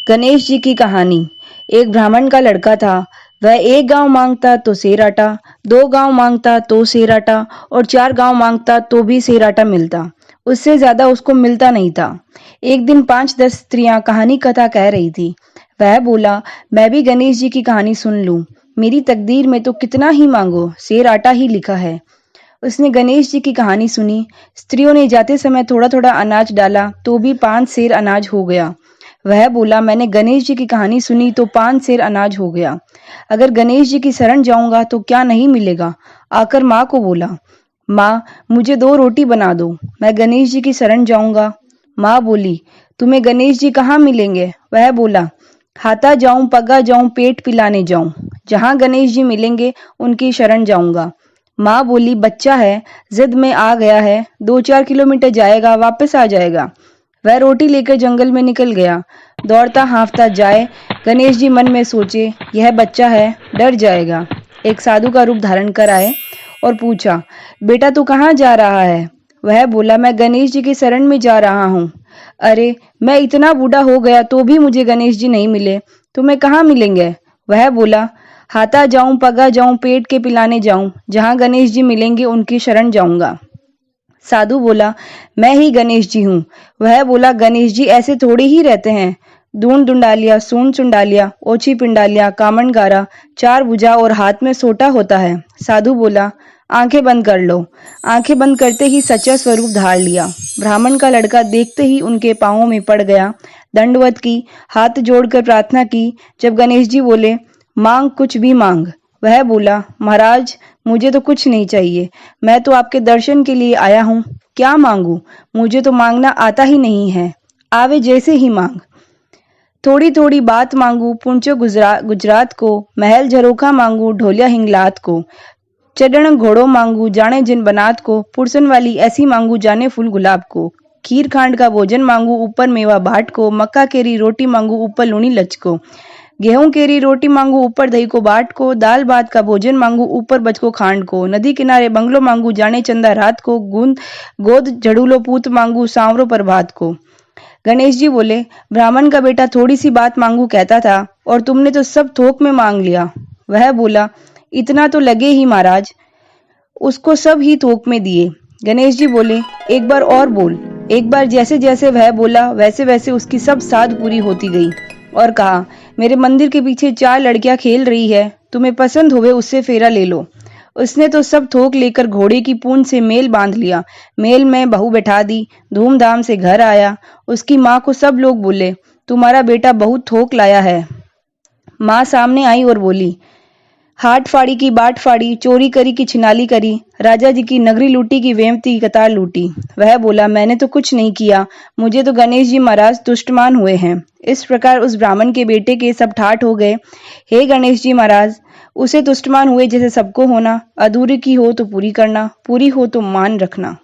गणेश जी की कहानी। एक ब्राह्मण का लड़का था। वह एक गांव मांगता तो सेर आटा, दो गांव मांगता तो सेर आटा और चार गांव मांगता तो भी सेर आटा मिलता। उससे ज्यादा उसको मिलता नहीं था। एक दिन 5-10 स्त्रियां कहानी कथा कह रही थी। वह बोला, मैं भी गणेश जी की कहानी सुन लूं। मेरी तकदीर में तो कितना ही मांगो, सेर आटा ही लिखा है। उसने गणेश जी की कहानी सुनी। स्त्रियों ने जाते समय थोड़ा थोड़ा अनाज डाला तो भी 5 सेर अनाज हो गया। वह बोला, मैंने गणेश जी की कहानी सुनी तो 5 सेर अनाज हो गया। अगर गणेश जी की शरण जाऊंगा तो क्या नहीं मिलेगा। आकर माँ को बोला, माँ मुझे 2 रोटी बना दो, मैं गणेश जी की शरण जाऊंगा। माँ बोली, तुम्हें गणेश जी कहाँ मिलेंगे। वह बोला, हाथा जाऊं पगा जाऊं पेट पिलाने जाऊं, जहां गणेश जी मिलेंगे उनकी शरण जाऊंगा। माँ बोली, बच्चा है, जिद में आ गया है, 2-4 किलोमीटर जाएगा वापस आ जाएगा। वह रोटी लेकर जंगल में निकल गया। दौड़ता हांफता जाए। गणेश जी मन में सोचे, यह बच्चा है, डर जाएगा। एक साधु का रूप धारण कर आए और पूछा, बेटा तू कहाँ जा रहा है। वह बोला, मैं गणेश जी की शरण में जा रहा हूँ। अरे मैं इतना बूढ़ा हो गया तो भी मुझे गणेश जी नहीं मिले, तुम्हें कहाँ मिलेंगे। वह बोला, हाथा जाऊं पगा जाऊं पेट के पिलाने जाऊं, जहां गणेश जी मिलेंगे उनकी शरण जाऊंगा। साधु बोला, मैं ही गणेश जी हूँ। वह बोला, गणेश जी ऐसे थोड़े ही रहते हैं। दून दुंडालिया, सूंड चुंडालिया, ओछी पिंडालिया, कामन गारा, 4 भुजा और हाथ में सोटा होता है। साधु बोला, आंखें बंद कर लो। आंखें बंद करते ही सच्चा स्वरूप धार लिया। ब्राह्मण का लड़का देखते ही उनके पांवों में पड़ गया। दंडवत की, हाथ जोड़कर प्रार्थना की। जब गणेश जी बोले, मांग कुछ भी मांग। वह बोला, महाराज मुझे तो कुछ नहीं चाहिए, मैं तो आपके दर्शन के लिए आया हूँ। क्या मांगू, मुझे तो मांगना आता ही नहीं है, आवे जैसे ही मांग। थोड़ी थोड़ी बात मांगू पुंचो गुजरात को, महल झरोखा मांगू ढोलिया हिंगलात को। चढ़ण घोड़ो मांगू जाने जिन बनात को, पुरसन वाली ऐसी मांगू जाने फूल गुलाब को। खीर खांड का भोजन मांगू ऊपर मेवा बाट को, मक्का केरी रोटी मांगू ऊपर लूनी लच को। गेहूं केरी रोटी मांगू ऊपर दही को बाट को, दाल भात का भोजन मांगू ऊपर बचको खांड को। नदी किनारे बंगलो मांगू जाने चंदा रात को, गोद झड़ूलो पूत मांगू सांवरो प्रभात को। गणेश जी बोले, ब्राह्मण का बेटा थोड़ी सी बात मांगू कहता था और तुमने तो सब थोक में मांग लिया। वह बोला, इतना तो लगे ही महाराज। उसको सब ही थोक में दिए। गणेश जी बोले, एक बार और बोल। एक बार जैसे जैसे वह बोला वैसे वैसे उसकी सब साध पूरी होती गई और कहा, मेरे मंदिर के पीछे 4 लड़कियां खेल रही है, तुम्हें पसंद होवे उससे फेरा ले लो। उसने तो सब थोक लेकर घोड़े की पूंछ से मेल बांध लिया। मेल में बहू बैठा दी। धूमधाम से घर आया। उसकी माँ को सब लोग बोले, तुम्हारा बेटा बहुत थोक लाया है। माँ सामने आई और बोली, हाट फाड़ी की बाट फाड़ी, चोरी करी की छिनाली करी, राजा जी की नगरी लूटी की वेमती की कतार लूटी। वह बोला, मैंने तो कुछ नहीं किया, मुझे तो गणेश जी महाराज तुष्टमान हुए हैं। इस प्रकार उस ब्राह्मण के बेटे के सब ठाठ हो गए। हे गणेश जी महाराज, उसे तुष्टमान हुए जैसे सबको होना, अधूरी की हो तो पूरी करना, पूरी हो तो मान रखना।